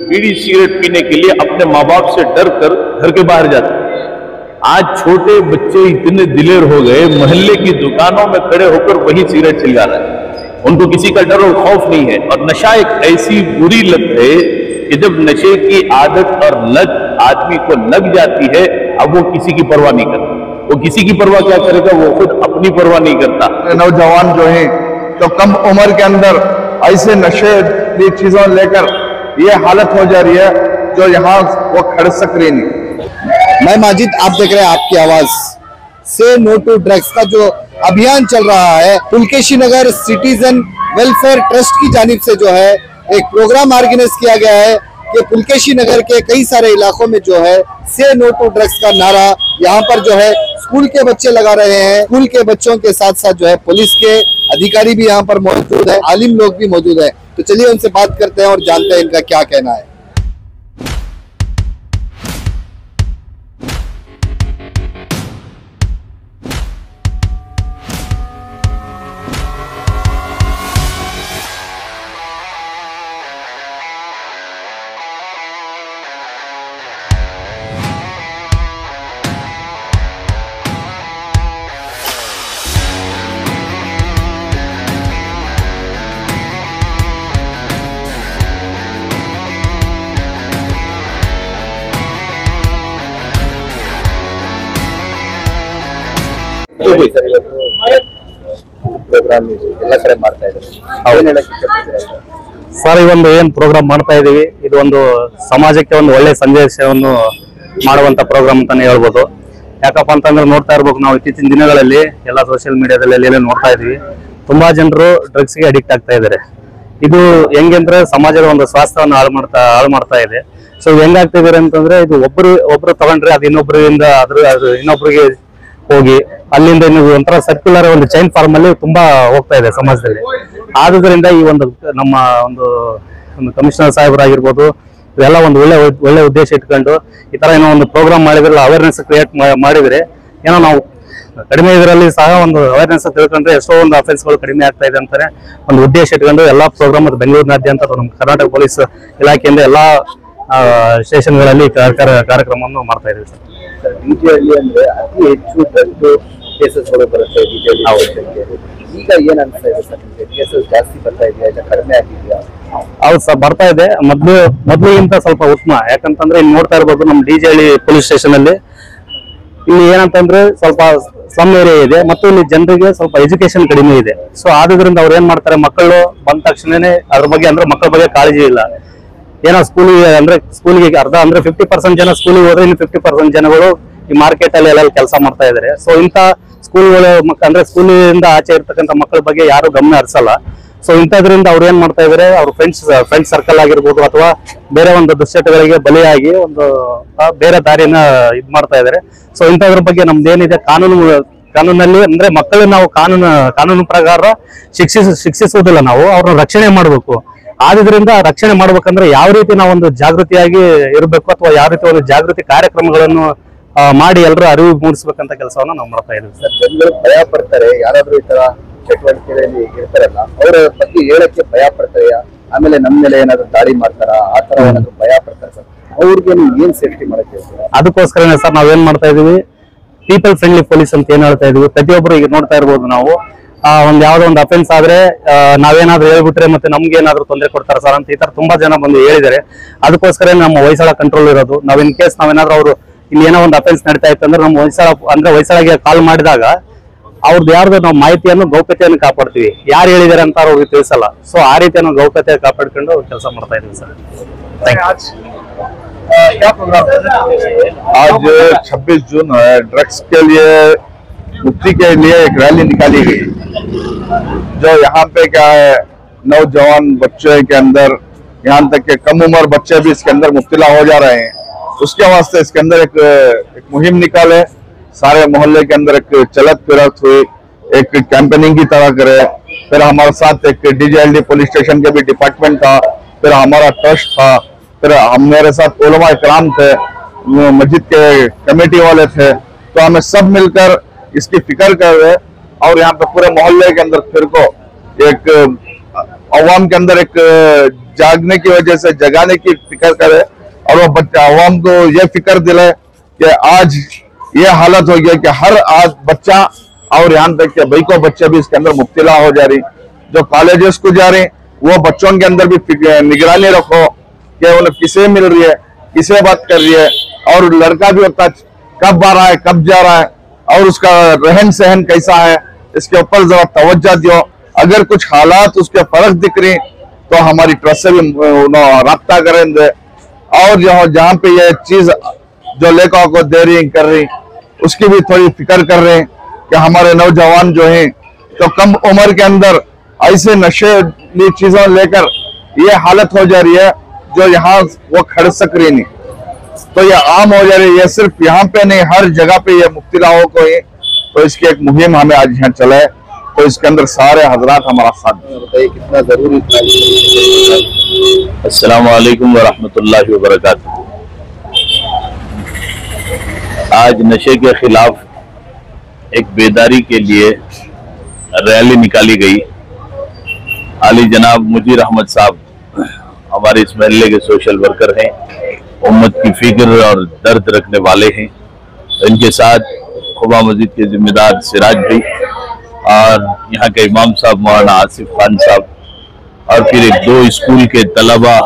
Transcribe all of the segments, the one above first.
बीड़ी cigarette पीने के लिए अपने माँ बाप से डर कर घर के बाहर जाते हैं। आज छोटे बच्चे इतने दिलेर हो गए, मोहल्ले की दुकानों में खड़े होकर वही सिगरेट चिल्ला रहे हैं। उनको किसी का डर और खौफ नहीं है। और नशा एक ऐसी बुरी लत है कि जब नशे की आदत और लत आदमी को लग जाती है, अब वो किसी की परवाह नहीं करता। वो किसी की परवाह क्या करेगा, वो खुद अपनी परवाह नहीं करता। नौजवान जो है तो कम उम्र के अंदर ऐसे नशे की चीजों लेकर ये हालत हो जा रही है जो यहाँ वो खड़ सक रही नहीं। मैं माजिद, आप देख रहे हैं आपकी आवाज। से नो टू ड्रग्स का जो अभियान चल रहा है, पुलकेशी नगर सिटीजन वेलफेयर ट्रस्ट की जानिब से जो है एक प्रोग्राम ऑर्गेनाइज किया गया है कि पुलकेशी नगर के कई सारे इलाकों में जो है से नो टू ड्रग्स का नारा यहाँ पर जो है स्कूल के बच्चे लगा रहे हैं। स्कूल के बच्चों के साथ साथ जो है पुलिस के अधिकारी भी यहाँ पर मौजूद है, आलिम लोग भी मौजूद है। तो चलिए उनसे बात करते हैं और जानते हैं इनका क्या कहना है। ಸರ್, ಇವೊಂದು ಏನ್ ಪ್ರೋಗ್ರಾಮ್ ಮಾಡ್ತಾ ಇದೀವಿ, ಇದು ಒಂದು ಸಮಾಜಕ್ಕೆ ಒಂದು ಒಳ್ಳೆ ಸಂದೇಶವನ್ನು ಮಾಡುವಂತ ಪ್ರೋಗ್ರಾಮ್ ಅಂತಾನೆ ಹೇಳ್ಬೋದು. ಯಾಕಪ್ಪ ಅಂತಂದ್ರೆ ನೋಡ್ತಾ ಇರ್ಬೇಕು ನಾವು ಇತ್ತೀಚಿನ ದಿನಗಳಲ್ಲಿ ಎಲ್ಲ ಸೋಷಿಯಲ್ ಮೀಡಿಯಾದಲ್ಲಿ ನೋಡ್ತಾ ಇದೀವಿ, ತುಂಬಾ ಜನರು ಡ್ರಗ್ಸ್ಗೆ ಅಡಿಕ್ಟ್ ಆಗ್ತಾ ಇದ್ದಾರೆ. ಇದು ಹೆಂಗಂದ್ರೆ ಸಮಾಜದ ಒಂದು ಸ್ವಾಸ್ಥ್ಯವನ್ನು ಹಾಳು ಮಾಡ್ತಾ ಇದೆ. ಸೊ ಹೆಂಗಾಗ್ತಿದ್ದಾರೆ ಅಂತಂದ್ರೆ ಇದು ಒಬ್ರು ತಗೊಂಡ್ರೆ ಅದು ಇನ್ನೊಬ್ಬರಿಂದ ಅದು ಇನ್ನೊಬ್ರಿಗೆ ಹೋಗಿ ಅಲ್ಲಿಂದ ಒಂಥರ ಸರ್ಕ್ಯುಲರ್ ಒಂದು ಚೈನ್ ಫಾರ್ಮ್ ಅಲ್ಲಿ ತುಂಬಾ ಹೋಗ್ತಾ ಇದೆ ಸಮಾಜದಲ್ಲಿ. ಆದ್ರಿಂದ ಈ ಒಂದು ನಮ್ಮ ಒಂದು ಕಮಿಷನರ್ ಸಾಹೇಬರಾಗಿರ್ಬೋದು, ಇವೆಲ್ಲ ಒಂದು ಒಳ್ಳೆ ಉದ್ದೇಶ ಇಟ್ಕೊಂಡು ಈ ತರ ಏನೋ ಒಂದು ಪ್ರೋಗ್ರಾಮ್ ಮಾಡಿದ್ರಲ್ಲ, ಅವೇರ್ನೆಸ್ ಕ್ರಿಯೇಟ್ ಮಾಡಿದ್ರೆ ಏನೋ ನಾವು ಕಡಿಮೆ ಇದರಲ್ಲಿ ಸಹ ಒಂದು ಅವೇರ್ನೆಸ್ ತಿಳ್ಕೊಂಡ್ರೆ ಎಷ್ಟೋ ಒಂದು ಅಫೆನ್ಸ್ಗಳು ಕಡಿಮೆ ಆಗ್ತಾ ಇದೆ ಅಂತಾರೆ ಒಂದು ಉದ್ದೇಶ ಇಟ್ಕೊಂಡು ಎಲ್ಲಾ ಪ್ರೋಗ್ರಾಮ್ ಅದು ಬೆಂಗಳೂರಿನಾದ್ಯಂತ ನಮ್ಮ ಕರ್ನಾಟಕ ಪೊಲೀಸ್ ಇಲಾಖೆಯಿಂದ ಎಲ್ಲಾ ಸ್ಟೇಷನ್ಗಳಲ್ಲಿ ಕಾರ್ಯಕ್ರಮವನ್ನು ಮಾಡ್ತಾ ಇದ್ದೀವಿ ಸರ್. ಡಿಜೆಹಳ್ಳಿ ಅಂದ್ರೆ ಅತಿ ಹೆಚ್ಚು ಡ್ರಗ್ ಕೇಸಸ್ಗಳು ಬರುತ್ತೆ ಡಿಜೆಹಳ್ಳಿ. ಈಗ ಏನ್ ಅನ್ಸ್ತಾ ಇದೆ ಸರ್, ಕೇಸಸ್ ಜಾಸ್ತಿ ಬರ್ತಾ ಇದೆಯಾ ಇಲ್ಲ ಕಡಿಮೆ ಆಗಿದೆಯಾ? ಹೌದು ಸರ್, ಬರ್ತಾ ಇದೆ. ಮೊದ್ಲಿಗಿಂತ ಸ್ವಲ್ಪ ಉತ್ತಮ. ಯಾಕಂತಂದ್ರೆ ಇಲ್ಲಿ ನೋಡ್ತಾ ಇರ್ಬೋದು ನಮ್ಮ ಡಿಜೆಹಳ್ಳಿ ಪೊಲೀಸ್ ಸ್ಟೇಷನ್ ಅಲ್ಲಿ ಇಲ್ಲಿ ಏನಂತಂದ್ರೆ ಸ್ವಲ್ಪ ಸ್ಲಮ್ ಏರಿಯಾ ಇದೆ ಮತ್ತು ಇಲ್ಲಿ ಜನರಿಗೆ ಸ್ವಲ್ಪ ಎಜುಕೇಶನ್ ಕಡಿಮೆ ಇದೆ. ಸೊ ಆದ್ರಿಂದ ಅವ್ರು ಏನ್ ಮಾಡ್ತಾರೆ, ಮಕ್ಕಳು ಬಂದ ತಕ್ಷಣನೇ ಅದ್ರ ಬಗ್ಗೆ ಅಂದ್ರೆ ಮಕ್ಕಳ ಬಗ್ಗೆ ಕಾಳಜಿ ಇಲ್ಲ. ಏನೋ ಸ್ಕೂಲಿಗೆ ಅರ್ಧ ಅಂದ್ರೆ 50% ಜನ ಸ್ಕೂಲಿಗೆ ಹೋದ್ರೆ ಇನ್ನು 50% ಜನಗಳು ಈ ಮಾರ್ಕೆಟ್ ಅಲ್ಲಿ ಎಲ್ಲ ಕೆಲಸ ಮಾಡ್ತಾ ಇದಾರೆ. ಸೊ ಇಂತ ಸ್ಕೂಲ್ಗಳು ಅಂದ್ರೆ ಸ್ಕೂಲಿಂದ ಆಚೆ ಇರ್ತಕ್ಕಂಥ ಮಕ್ಕಳ ಬಗ್ಗೆ ಯಾರು ಗಮನ ಹರಿಸಲ್ಲ. ಸೊ ಇಂಥದ್ರಿಂದ ಅವ್ರು ಏನ್ ಮಾಡ್ತಾ ಇದಾರೆ, ಅವ್ರ ಫ್ರೆಂಡ್ಸ್ ಸರ್ಕಲ್ ಆಗಿರ್ಬೋದು ಅಥವಾ ಬೇರೆ ಒಂದು ದುಶ್ಚಟಗಳಿಗೆ ಬಲಿಯಾಗಿ ಒಂದು ಬೇರೆ ದಾರಿನ ಇದ್ ಮಾಡ್ತಾ ಇದಾರೆ. ಸೊ ಇಂಥದ್ರ ಬಗ್ಗೆ ನಮ್ದೇನಿದೆ ಕಾನೂನಲ್ಲಿ ಅಂದ್ರೆ ಮಕ್ಕಳನ್ನ ನಾವು ಕಾನೂನು ಪ್ರಕಾರ ಶಿಕ್ಷಿಸುವುದಿಲ್ಲ, ನಾವು ಅವ್ರನ್ನ ರಕ್ಷಣೆ ಮಾಡ್ಬೇಕು. ಆದ್ರಿಂದ ರಕ್ಷಣೆ ಮಾಡ್ಬೇಕಂದ್ರೆ ಯಾವ ರೀತಿ ನಾವು ಒಂದು ಜಾಗೃತಿಯಾಗಿ ಇರಬೇಕು ಅಥವಾ ಯಾವ ರೀತಿ ಒಂದು ಜಾಗೃತಿ ಕಾರ್ಯಕ್ರಮಗಳನ್ನು ಮಾಡಿ ಎಲ್ಲರೂ ಅರಿವು ಮೂಡಿಸ್ಬೇಕಂತ ಕೆಲಸವನ್ನ ನಾವು ಮಾಡ್ತಾ ಇದ್ದೀವಿ ಸರ್. ಜನಗಳು ಭಯ ಪಡ್ತಾರೆ, ಯಾರಾದ್ರೂ ಈ ತರ ಚಟುವಟಿಕೆಯಲ್ಲಿ ಇರ್ತಾರಲ್ಲ ಅವರ ಬಗ್ಗೆ ಹೇಳಕ್ಕೆ ಭಯ ಪಡ್ತಾರೆ, ಆಮೇಲೆ ನಮ್ಮ ಮೇಲೆ ಏನಾದ್ರು ದಾಳಿ ಮಾಡ್ತಾರ ಆ ತರ ಏನಾದ್ರು ಭಯ ಪಡ್ತಾರೆ ಸರ್. ಅವ್ರಿಗೆ ನೀವು ಏನ್ ಸೇಫ್ಟಿ ಮಾಡಕ್ಕೆ? ಅದಕ್ಕೋಸ್ಕರನೇ ಸರ್ ನಾವೇನ್ ಮಾಡ್ತಾ ಇದೀವಿ, ಪೀಪಲ್ ಫ್ರೆಂಡ್ಲಿ ಪೊಲೀಸ್ ಅಂತ ಏನ್ ಹೇಳ್ತಾ ಇದೀವಿ. ಪ್ರತಿಯೊಬ್ಬರು ಈಗ ನೋಡ್ತಾ ಇರ್ಬೋದು ನಾವು ಯಾವ್ದೋ ಒಂದು ಅಫೆನ್ಸ್ ಆದ್ರೆ ನಾವೇನಾದ್ರೂ ಹೇಳ್ಬಿಟ್ರೆ ಮತ್ತೆ ನಮ್ಗೆ ಏನಾದ್ರು ತೊಂದರೆ ಕೊಡ್ತಾರ ಸರ್ ಅಂತ ಈ ತರ ತುಂಬಾ ಜನ ಬಂದು ಹೇಳಿದ್ದಾರೆ. ಅದಕ್ಕೋಸ್ಕರ ನಮ್ಮ ಹೊಯ್ಸಳ ಕಂಟ್ರೋಲ್ ಇರೋದು. ನಾವ್ ಇನ್ ಕೇಸ್ ನಾವೇನಾದ್ರೂ ಅವ್ರು ಇಲ್ಲಿ ಏನೋ ಒಂದು ಅಫೆನ್ಸ್ ನಡೀತಾ ಇತ್ತು ಅಂದ್ರೆ ನಮ್ಮ ಹೊಯ್ಸಳಗೆ ಕಾಲ್ ಮಾಡಿದಾಗ ಅವ್ರದ್ದು ಯಾರ್ದು ನಾವು ಮಾಹಿತಿಯನ್ನು ಗೌಪ್ಯತೆಯನ್ನು ಕಾಪಾಡ್ತೀವಿ. ಯಾರು ಹೇಳಿದಾರೆ ಅಂತ ಅವ್ರಿಗೆ ತಿಳಿಸಲ್ಲ. ಸೊ ಆ ರೀತಿ ನಾವು ಗೌಪ್ಯತೆ ಕಾಪಾಡ್ಕೊಂಡು ಕೆಲಸ ಮಾಡ್ತಾ ಇದೀವಿ ಸರ್. आज 26 जून है, ड्रग्स के लिए मुक्ति के लिए एक रैली निकाली गई जो यहाँ पे क्या है, नौजवान बच्चे के अंदर यहाँ तक के कम उम्र बच्चे भी इसके अंदर मुब्तला हो जा रहे हैं। उसके वास्ते इसके अंदर एक मुहिम निकाले, सारे मोहल्ले के अंदर एक चलत फिरत हुई, एक कैंपेनिंग की तरह करे। फिर हमारे साथ एक डीजेएलडी पुलिस स्टेशन के भी डिपार्टमेंट था, फिर हमारा ट्रस्ट था, फिर मेरे साथ उलमा इकराम थे, मस्जिद के कमेटी वाले थे। तो हमें सब मिलकर इसकी फिक्र कर रहे और यहाँ पे पूरे मोहल्ले के अंदर फिर को एक अवाम के अंदर एक जागने की वजह से जगाने की फिक्र करे और वो बच्चा आवाम को ये फिक्र दिलाए कि आज ये हालत हो गया कि हर आज बच्चा और यहाँ तक कि भाई को बच्चे भी इसके अंदर मुब्तला हो जा रही। जो कॉलेजेस को जा रहे वो बच्चों के अंदर भी निगरानी रखो कि उन्हें किसे मिल रही है, किसे बात कर रही है, और लड़का भी होता कब आ रहा है, कब जा रहा है, और उसका रहन सहन कैसा है, इसके ऊपर जरा तवज्जो दो। अगर कुछ हालात उसके फर्क दिख रही तो हमारी ट्रस्ट से भी रब्ता करेंगे, और जहाँ पे ये चीज जो लेखा को दे रही कर रही उसकी भी थोड़ी फिक्र कर रहे हैं कि हमारे नौजवान जो हैं तो कम उम्र के अंदर ऐसे नशेली चीजों लेकर ये हालत हो जा रही है जो यहाँ वो खड़ सक रही नहीं, तो ये आम हो जा रही है। ये सिर्फ यहाँ पे नहीं, हर जगह पे ये मुब्तलाओं को ही, तो इसकी एक मुहिम हमें आज यहाँ चलाए, तो इसके अंदर सारे हजरात हमारा साथ दें। बताइए कितना जरूरी था। अस्सलाम वालेकुम व रहमतुल्लाहि व बरकातुहू। आज नशे के खिलाफ एक बेदारी के लिए रैली निकाली गई। आली जनाब मुजीर अहमद साहब हमारे इस महल्ले के सोशल वर्कर हैं, उम्मत की फिक्र और दर्द रखने वाले हैं। इनके साथ खुबा मस्जिद के जिम्मेदार सिराज भाई और यहाँ के इमाम साहब मौलाना आसिफ खान साहब, और फिर एक दो स्कूल के तलबा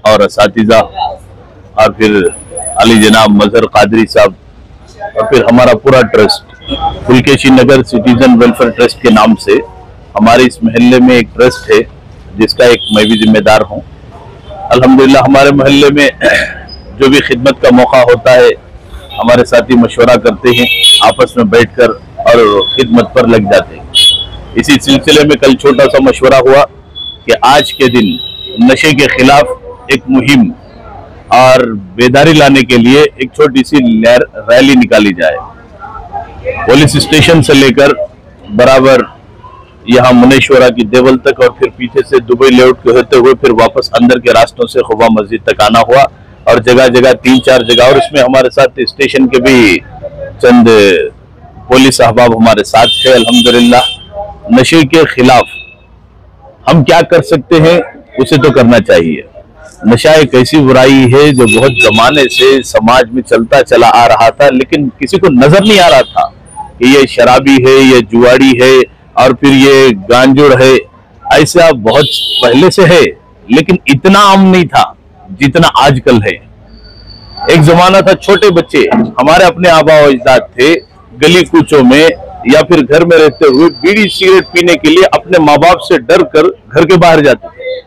और असातिज़ा, और फिर अली जनाब मजहर कादरी साहब, और फिर हमारा पूरा ट्रस्ट पुलकेशी नगर सिटीजन वेलफेयर ट्रस्ट के नाम से हमारे इस महल्ले में एक ट्रस्ट है जिसका एक मैं भी जिम्मेदार हूँ। अल्हम्दुलिल्लाह हमारे महल्ले में जो भी खिदमत का मौका होता है हमारे साथी मशवरा करते हैं, आपस में बैठकर और खिदमत पर लग जाते हैं। इसी सिलसिले में कल छोटा सा मशवरा हुआ कि आज के दिन नशे के खिलाफ एक मुहिम और बेदारी लाने के लिए एक छोटी सी रैली निकाली जाए। पुलिस स्टेशन से लेकर बराबर यहाँ मुनेश्वरा की देवल तक, और फिर पीछे से दुबई लेआउट के होते हुए फिर वापस अंदर के रास्तों से खुबा मस्जिद तक आना हुआ, और जगह जगह 3-4 जगह, और इसमें हमारे साथ स्टेशन के भी चंद पुलिस अहबाब हमारे साथ थे। अल्हम्दुलिल्लाह नशे के खिलाफ हम क्या कर सकते हैं उसे तो करना चाहिए। नशा एक ऐसी बुराई है जो बहुत जमाने से समाज में चलता चला आ रहा था, लेकिन किसी को नजर नहीं आ रहा था कि ये शराबी है, ये जुआड़ी है, और फिर ये गांजुड़ है। ऐसा बहुत पहले से है, लेकिन इतना आम नहीं था जितना आजकल है। एक जमाना था छोटे बच्चे हमारे अपने आबा और अजदाद थे, गली कूचों में या फिर घर में रहते हुए बीड़ी सिगरेट पीने के लिए अपने माँ बाप से डर कर घर के बाहर जाते थे।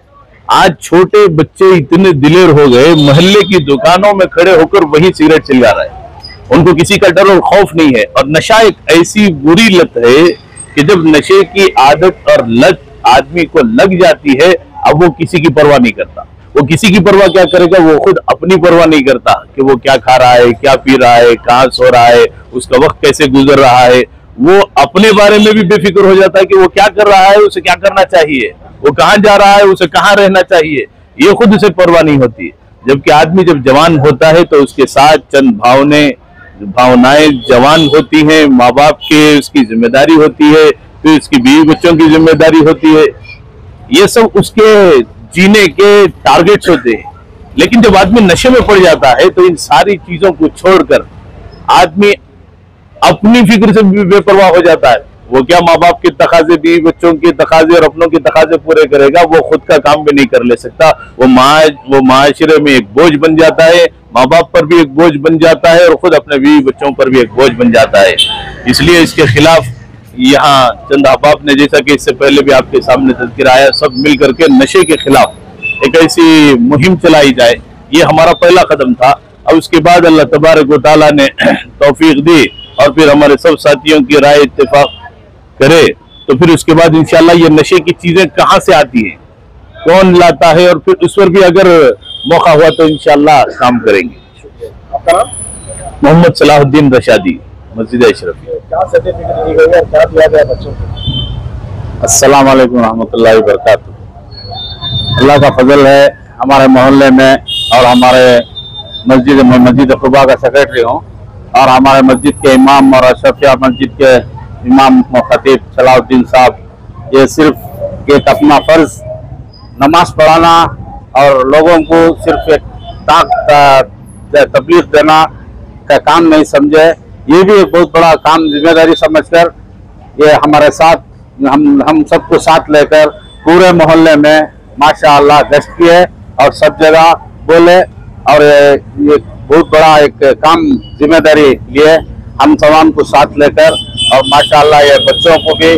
आज छोटे बच्चे इतने दिलेर हो गए, मोहल्ले की दुकानों में खड़े होकर वही सिगरेट चिल्ला रहे हैं। उनको किसी का डर और खौफ नहीं है। और नशा एक ऐसी बुरी लत है कि जब नशे की आदत और लत आदमी को लग जाती है, अब वो किसी की परवाह नहीं करता। वो किसी की परवाह क्या करेगा, वो खुद अपनी परवाह नहीं करता कि वो क्या खा रहा है, क्या पी रहा है, कहाँ सो रहा है, उसका वक्त कैसे गुजर रहा है। वो अपने बारे में भी बेफिक्र हो जाता है कि वो क्या कर रहा है, उसे क्या करना चाहिए, वो कहाँ जा रहा है, उसे कहाँ रहना चाहिए, ये खुद उसे परवाह नहीं होती। जबकि आदमी जब जवान होता है तो उसके साथ चंद भावनाएं जवान होती हैं, माँ बाप के उसकी जिम्मेदारी होती है, फिर उसकी बीवी बच्चों की जिम्मेदारी होती है, ये सब उसके जीने के टारगेट्स होते हैं। लेकिन जब आदमी नशे में पड़ जाता है तो इन सारी चीजों को छोड़कर आदमी अपनी फिक्र से बेपरवाह हो जाता है। वो क्या माँ बाप के तकाजे, बीवी बच्चों के तकाजे और अपनों के तकाजे पूरे करेगा, वो खुद का काम भी नहीं कर ले सकता। वो माशरे में एक बोझ बन जाता है, माँ बाप पर भी एक बोझ बन जाता है और खुद अपने बीवी बच्चों पर भी एक बोझ बन जाता है। इसलिए इसके खिलाफ यहाँ चंद अहबाब ने, जैसा कि इससे पहले भी आपके सामने तज़किरा आया, सब मिल करके नशे के खिलाफ एक ऐसी मुहिम चलाई जाए। ये हमारा पहला कदम था। अब उसके बाद अल्लाह तबारक व तआला ने तौफीक दी और फिर हमारे सब साथियों की राय इत्तेफाक करे तो फिर उसके बाद इंशाअल्लाह ये नशे की चीजें कहाँ से आती हैं, कौन लाता है, और फिर उस पर भी अगर मौका हुआ तो इंशाअल्लाह काम करेंगे। मोहम्मद सलाहुद्दीन रशादी, मस्जिद अशरफी। क्या सर्टिफिकेट दी गई है, क्या दिया गया बच्चों को? अस्सलाम वालेकुम रहमतुल्लाहि व बरकातुहू। अल्लाह का फजल है, हमारे मोहल्ले में और हमारे मस्जिद खुबा का सेक्रेटरी हूँ और हमारे मस्जिद के इमाम और अशरफिया मस्जिद के इमाम खतीब सलाहुद्दीन साहब, ये सिर्फ एक अपना फर्ज नमाज पढ़ाना और लोगों को सिर्फ एक तबलीग देना का काम नहीं समझे। ये भी एक बहुत बड़ा काम जिम्मेदारी समझकर ये हमारे साथ हम सबको साथ लेकर पूरे मोहल्ले में माशाअल्लाह गश्त किए और सब जगह बोले और ये बहुत बड़ा एक काम जिम्मेदारी लिए हम तमाम को साथ लेकर और माशाअल्लाह ये बच्चों को भी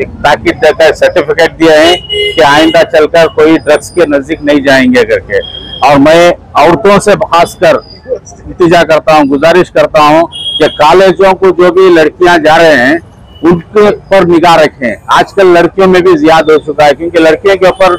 एक ताकीद देकर सर्टिफिकेट दिए हैं कि आइंदा चलकर कोई ड्रग्स के नजदीक नहीं जाएंगे करके। और मैं औरतों से खासकर इल्तिजा करता हूँ, गुजारिश करता हूँ कि कॉलेजों को जो भी लड़कियां जा रहे हैं उनके पर निगाह रखें। आजकल लड़कियों में भी ज्यादा हो चुका है क्योंकि लड़कियों के ऊपर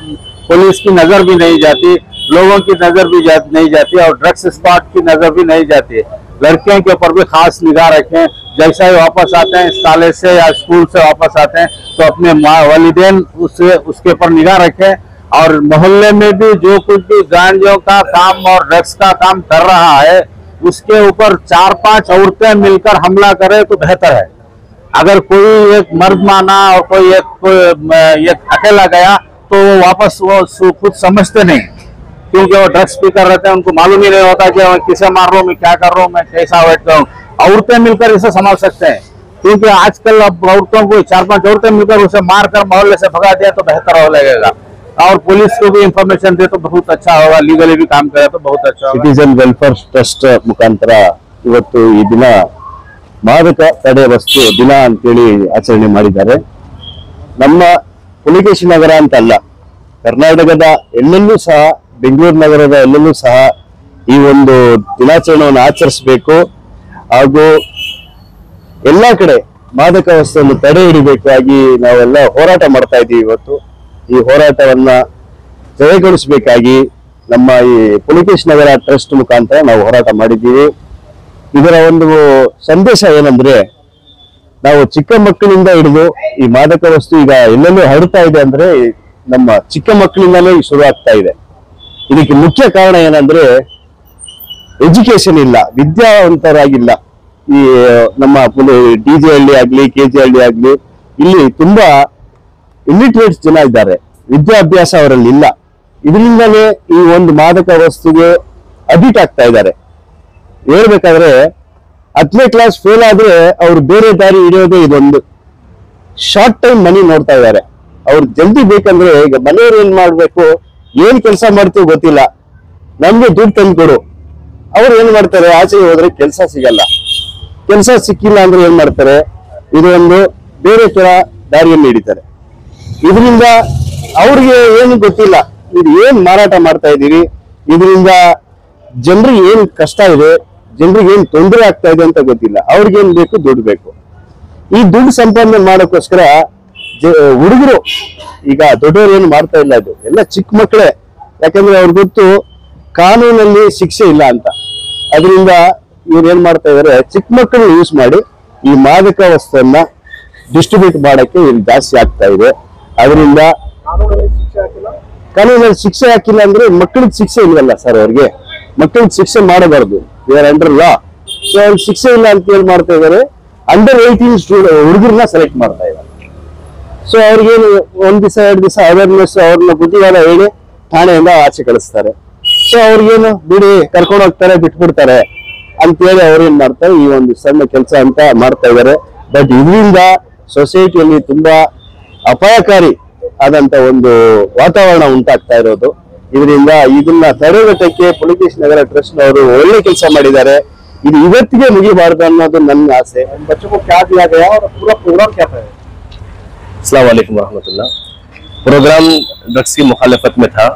पुलिस की नजर भी नहीं जाती, लोगों की नजर भी नहीं जाती और ड्रग्स स्पॉट की नजर भी नहीं जाती। लड़कियों के ऊपर भी खास निगाह रखें। जैसा ही वापस आते हैं इस कॉलेज से या स्कूल से वापस आते हैं तो अपने वालिदैन उसके ऊपर निगाह रखें। और मोहल्ले में भी जो कुछ भी गांजों का काम और ड्रग्स का काम कर रहा है उसके ऊपर 4-5 औरतें मिलकर हमला करें तो बेहतर है। अगर कोई एक मर्द माना और कोई एक अकेला गया तो वो वापस वो कुछ समझते नहीं क्योंकि वो ड्रग्स पी कर रहते हैं, उनको मालूम ही नहीं होता कि मैं किसे मार रहा हूँ, मैं क्या कर रहा हूँ, मैं कैसा वेट कर रहा हूँ। औरतें मिलकर इसे संभाल सकते हैं क्योंकि आजकल अब औरतों को 4-5 औरतें मिलकर उसे मार कर मोहल्ले से भगा दिया तो बेहतर हो लगेगा। और पुलिस को भी इंफॉर्मेशन दे तो बहुत अच्छा होगा, लीगली भी काम करे तो बहुत अच्छा होगा। ಸಿಟಿಜನ್ ವೆಲ್ಫೇರ್ ಟ್ರಸ್ಟ್ ಮುಖಾಂತರ ಇವತ್ತು ಈ ದಿನ ಮಾದಕ ತಡೆ ವಸ್ತು ದಿನ ಅಂತೇಳಿ ಆಚರಣೆ ಮಾಡಿದ್ದಾರೆ. ನಮ್ಮ ಪುಲಿಕೇಶಿ ನಗರ ಅಂತ ಅಲ್ಲ, ಕರ್ನಾಟಕದ ಎಲ್ಲೆಲ್ಲೂ ಸಹ, ಬೆಂಗಳೂರು ನಗರದ ಎಲ್ಲೆಲ್ಲೂ ಸಹ ಈ ಒಂದು ದಿನಾಚರಣೆಯನ್ನು ಆಚರಿಸಬೇಕು ಹಾಗೂ ಎಲ್ಲಾ ಕಡೆ ಮಾದಕ ವಸ್ತುವನ್ನು ತಡೆ ಹಿಡಿಬೇಕಾಗಿ ನಾವೆಲ್ಲ ಹೋರಾಟ ಮಾಡ್ತಾ ಇದ್ದೀವಿ. ಇವತ್ತು ಈ ಹೋರಾಟವನ್ನ ಜಯಗೊಳಿಸಬೇಕಾಗಿ ನಮ್ಮ ಈ ಪುಲಿಕೇಶಿ ನಗರ ಟ್ರಸ್ಟ್ ಮುಖಾಂತರ ನಾವು ಹೋರಾಟ ಮಾಡಿದ್ದೀವಿ. ಇದರ ಒಂದು ಸಂದೇಶ ಏನಂದ್ರೆ, ನಾವು ಚಿಕ್ಕ ಮಕ್ಕಳಿಂದ ಹಿಡಿದು ಈ ಮಾದಕ ವಸ್ತು ಈಗ ಎಲ್ಲೆಲ್ಲೂ ಹರಡ್ತಾ ಇದೆ ಅಂದ್ರೆ ನಮ್ಮ ಚಿಕ್ಕ ಮಕ್ಕಳಿಂದಲೇ ಶುರು ಆಗ್ತಾ ಇದೆ. ಇದಕ್ಕೆ ಮುಖ್ಯ ಕಾರಣ ಏನಂದ್ರೆ ಎಜುಕೇಶನ್ ಇಲ್ಲ, ವಿದ್ಯಾವಂತರಾಗಿಲ್ಲ. ಈ ನಮ್ಮ ಡಿಜೆ ಹಳ್ಳಿ ಆಗ್ಲಿ, ಕೆಜೆ ಹಳ್ಳಿ ಆಗ್ಲಿ, ಇಲ್ಲಿ ತುಂಬಾ ಇಲ್ಲಿಟ್ರೇಟ್ಸ್ ಜನ ಇದ್ದಾರೆ, ವಿದ್ಯಾಭ್ಯಾಸ ಅವರಲ್ಲಿ ಇಲ್ಲ. ಇದರಿಂದಲೇ ಈ ಒಂದು ಮಾದಕ ವಸ್ತುಗೆ ಅಡಿಕ್ಟ್ ಆಗ್ತಾ ಇದ್ದಾರೆ. ಹೇಳ್ಬೇಕಾದ್ರೆ 10ನೇ ಕ್ಲಾಸ್ ಫೇಲ್ ಆದ್ರೆ ಅವ್ರು ಬೇರೆ ದಾರಿ ಹಿಡಿಯೋದೇ ಇದೊಂದು ಶಾರ್ಟ್ ಟೈಮ್ ಮನಿ ನೋಡ್ತಾ ಇದ್ದಾರೆ. ಅವ್ರು ಜಲ್ದಿ ಬೇಕಂದ್ರೆ ಈಗ ಮನೆಯವ್ರು ಏನ್ ಮಾಡ್ಬೇಕು, ಏನ್ ಕೆಲಸ ಮಾಡ್ತೀವಿ ಗೊತ್ತಿಲ್ಲ, ನಮ್ಗೆ ದುಡ್ಡು ತಂದು ಕೊಡು. ಅವ್ರು ಏನ್ ಮಾಡ್ತಾರೆ, ಆಚೆ ಹೋದ್ರೆ ಕೆಲಸ ಸಿಗಲ್ಲ. ಕೆಲಸ ಸಿಕ್ಕಿಲ್ಲ ಅಂದ್ರೆ ಏನ್ ಮಾಡ್ತಾರೆ, ಇದೊಂದು ಬೇರೆ ತರ ದಾರಿಯಲ್ಲಿ ಹಿಡಿತಾರೆ. ಇದರಿಂದ ಅವ್ರಿಗೆ ಏನು ಗೊತ್ತಿಲ್ಲ, ಇದು ಏನ್ ಮಾರಾಟ ಮಾಡ್ತಾ ಇದೀವಿ, ಇದರಿಂದ ಜನರಿಗೆ ಏನ್ ಕಷ್ಟ ಇದೆ, ಜನರಿಗೆ ಏನ್ ತೊಂದರೆ ಆಗ್ತಾ ಇದೆ ಅಂತ ಗೊತ್ತಿಲ್ಲ. ಅವ್ರಿಗೇನ್ ಬೇಕು, ದುಡ್ಡು ಬೇಕು. ಈ ದುಡ್ಡು ಸಂಪಾದನೆ ಮಾಡೋಕ್ಕೋಸ್ಕರ ಹುಡುಗರು, ಈಗ ದೊಡ್ಡವರು ಏನು ಮಾಡ್ತಾ ಇಲ್ಲ, ಇದು ಎಲ್ಲ ಚಿಕ್ಕ ಮಕ್ಕಳೇ. ಯಾಕಂದ್ರೆ ಅವ್ರಿಗೆ ಗೊತ್ತು ಕಾನೂನಲ್ಲಿ ಶಿಕ್ಷೆ ಇಲ್ಲ ಅಂತ. ಅದರಿಂದ ಇವ್ರು ಏನ್ ಮಾಡ್ತಾ ಇದಾರೆ, ಚಿಕ್ಕ ಮಕ್ಕಳು ಯೂಸ್ ಮಾಡಿ ಈ ಮಾದಕ ವಸ್ತುವನ್ನ ಡಿಸ್ಟ್ರಿಬ್ಯೂಟ್ ಮಾಡಕ್ಕೆ ಇಲ್ಲಿ ಜಾಸ್ತಿ ಆಗ್ತಾ ಇದೆ. ಅದರಿಂದ ಕಾನೂನಲ್ಲಿ ಶಿಕ್ಷೆ ಹಾಕಿಲ್ಲ ಅಂದ್ರೆ ಮಕ್ಕಳಿಗೆ ಶಿಕ್ಷೆ ಇಲ್ವಲ್ಲ ಸರ್, ಅವ್ರಿಗೆ ಮಕ್ಕಳಿಗೆ ಶಿಕ್ಷೆ ಮಾಡಬಾರ್ದು, ದೇರ್ ಅಂಡರ್ ಲಾ. ಸೊ ಅವ್ರಿಗೆ ಶಿಕ್ಷೆ ಇಲ್ಲ ಅಂತ ಏನ್ ಮಾಡ್ತಾ ಇದಾರೆ, ಅಂಡರ್ 18 ಹುಡುಗರನ್ನ ಸೆಲೆಕ್ಟ್ ಮಾಡ್ತಾ ಇದ್ದಾರೆ. ಸೊ ಅವ್ರಿಗೇನು 1 ದಿವಸ 2 ದಿವಸ ಅವೇರ್ನೆಸ್, ಅವ್ರನ್ನ ಬುದ್ಧಿವಾದ ಹೇಳಿ ಠಾಣೆಯಿಂದ ಆಚೆ ಕಳಿಸ್ತಾರೆ. ಸೊ ಅವ್ರಿಗೇನು ಬಿಡಿ, ಕರ್ಕೊಂಡು ಹೋಗ್ತಾರೆ, ಬಿಟ್ಬಿಡ್ತಾರೆ ಅಂತೇಳಿ ಅವ್ರು ಏನ್ ಮಾಡ್ತಾರೆ, ಈ ಒಂದು ಸಣ್ಣ ಕೆಲಸ ಅಂತ ಮಾಡ್ತಾ ಇದ್ದಾರೆ. ಬಟ್ ಇದರಿಂದ ಸೊಸೈಟಿಯಲ್ಲಿ ತುಂಬಾ ಅಪಾಯಕಾರಿ ಆದಂತ ಒಂದು ವಾತಾವರಣ ಉಂಟಾಗ್ತಾ ಇರೋದು. ಇದರಿಂದ ಇದನ್ನ ತಡೆಗಟ್ಟಕ್ಕೆ ಪುಲಿಕೇಶಿ ನಗರ ಟ್ರಸ್ಟ್ ಅವರು ಒಳ್ಳೆ ಕೆಲಸ ಮಾಡಿದ್ದಾರೆ. ಇದು ಇವತ್ತಿಗೆ ಮುಗಿಬಾರ್ದು ಅನ್ನೋದು ನನ್ನ ಆಸೆ. बच्चों को क्या दिया गया और पूरा प्रोग्राम क्या था? अस्सलाम वालेकुम रहमतुल्लाह। प्रोग्राम ड्रग्स की मुखालफत में था।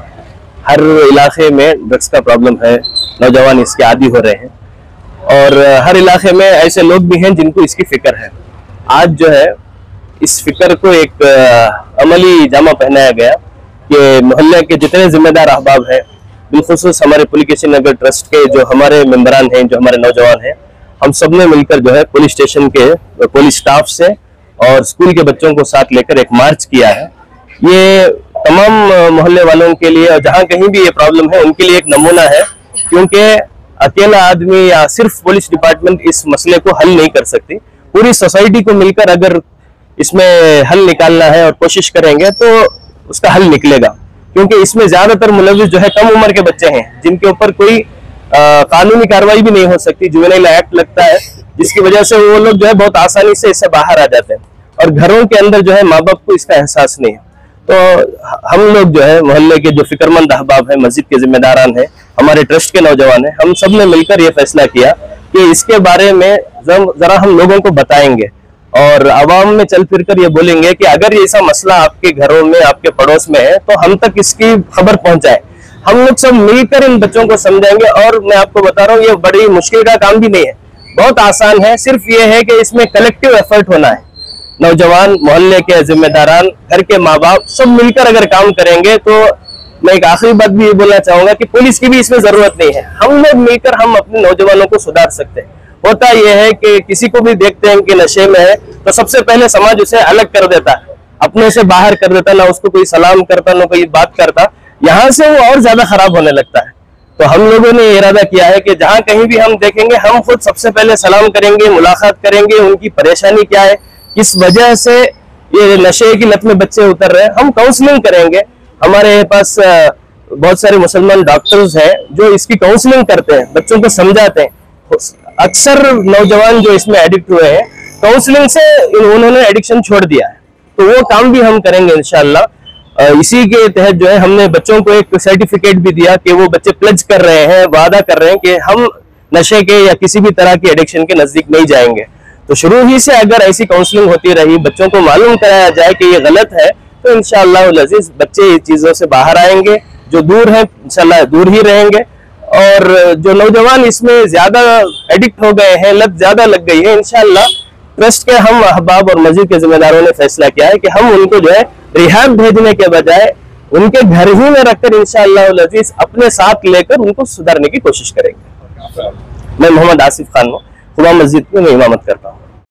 हर इलाके में ड्रग्स का प्रॉब्लम है, नौजवान इसके आदी हो रहे हैं और हर इलाके में ऐसे लोग भी हैं जिनको इसकी फिक्र है। आज जो है इस फिक्र को एक अमली जामा पहनाया गया कि मोहल्ले के जितने जिम्मेदार अहबाब हैं, बिलखुसूस हमारे पुलिकेशी नगर ट्रस्ट के जो हमारे मेंबरान हैं, जो हमारे नौजवान हैं, हम सब ने मिलकर जो है पुलिस स्टेशन के पुलिस स्टाफ से और स्कूल के बच्चों को साथ लेकर एक मार्च किया है। ये तमाम मोहल्ले वालों के लिए और जहाँ कहीं भी ये प्रॉब्लम है उनके लिए एक नमूना है, क्योंकि अकेला आदमी या सिर्फ पुलिस डिपार्टमेंट इस मसले को हल नहीं कर सकती। पूरी सोसाइटी को मिलकर अगर इसमें हल निकालना है और कोशिश करेंगे तो उसका हल निकलेगा। क्योंकि इसमें ज्यादातर मुलविस जो है कम उम्र के बच्चे हैं, जिनके ऊपर कोई कानूनी कार्रवाई भी नहीं हो सकती, जुवेनाइल एक्ट लगता है, जिसकी वजह से वो लोग जो है बहुत आसानी से इससे बाहर आ जाते हैं और घरों के अंदर जो है माँ बाप को इसका एहसास नहीं है। तो हम लोग जो है मोहल्ले के जो फिक्रमंद अहबाब हैं, मस्जिद के जिम्मेदारान हैं, हमारे ट्रस्ट के नौजवान हैं, हम सब ने मिलकर ये फैसला किया कि इसके बारे में जरा हम लोगों को बताएंगे और आवाम में चल फिर कर ये बोलेंगे कि अगर ये ऐसा मसला आपके घरों में, आपके पड़ोस में है तो हम तक इसकी खबर पहुंचाए। हम लोग सब मिलकर इन बच्चों को समझाएंगे। और मैं आपको बता रहा हूँ, ये बड़ी मुश्किल का काम भी नहीं है, बहुत आसान है। सिर्फ ये है कि इसमें कलेक्टिव एफर्ट होना है। नौजवान, मोहल्ले के जिम्मेदारान, घर के माँ बाप सब मिलकर अगर काम करेंगे तो मैं एक आखिरी बात भी ये बोलना चाहूंगा कि पुलिस की भी इसमें जरूरत नहीं है। हम लोग मिलकर हम अपने नौजवानों को सुधार सकते हैं। होता यह है कि किसी को भी देखते हैं कि नशे में है तो सबसे पहले समाज उसे अलग कर देता है, अपने से बाहर कर देता, ना उसको कोई सलाम करता, ना कोई बात करता, यहाँ से वो और ज्यादा खराब होने लगता है। तो हम लोगों ने इरादा किया है कि जहां कहीं भी हम देखेंगे हम खुद सबसे पहले सलाम करेंगे, मुलाकात करेंगे, उनकी परेशानी क्या है, किस वजह से ये नशे की लत में बच्चे उतर रहे हैं, हम काउंसलिंग करेंगे। हमारे पास बहुत सारे मुसलमान डॉक्टर्स हैं जो इसकी काउंसलिंग करते हैं, बच्चों को समझाते हैं। अक्सर नौजवान जो इसमें एडिक्ट हुए हैं, काउंसलिंग से उन्होंने एडिक्शन छोड़ दिया है, तो वो काम भी हम करेंगे इंशाल्लाह। इसी के तहत जो है हमने बच्चों को एक सर्टिफिकेट भी दिया कि वो बच्चे प्लेज कर रहे हैं, वादा कर रहे हैं कि हम नशे के या किसी भी तरह की एडिक्शन के नजदीक नहीं जाएंगे। तो शुरू ही से अगर ऐसी काउंसलिंग होती रही, बच्चों को मालूम कराया जाए कि ये गलत है, तो इंशाअल्लाह अज़ीज़ बच्चे इस चीजों से बाहर आएंगे। जो दूर है इंशाअल्लाह दूर ही रहेंगे, और जो नौजवान इसमें ज्यादा एडिक्ट हो गए हैं, लत ज्यादा लग गई है, इंशाअल्लाह ट्रस्ट के हम अहबाब और मस्जिद के जिम्मेदारों ने फैसला किया है कि हम उनको जो है रिहाब भेजने के बजाय उनके घर ही में रखकर इंशाअल्लाह अज़ीज़ अपने साथ लेकर उनको सुधारने की कोशिश करेंगे। मैं मोहम्मद आसिफ खान हूँ, खुदा मस्जिद में मैं इमामत करता हूँ।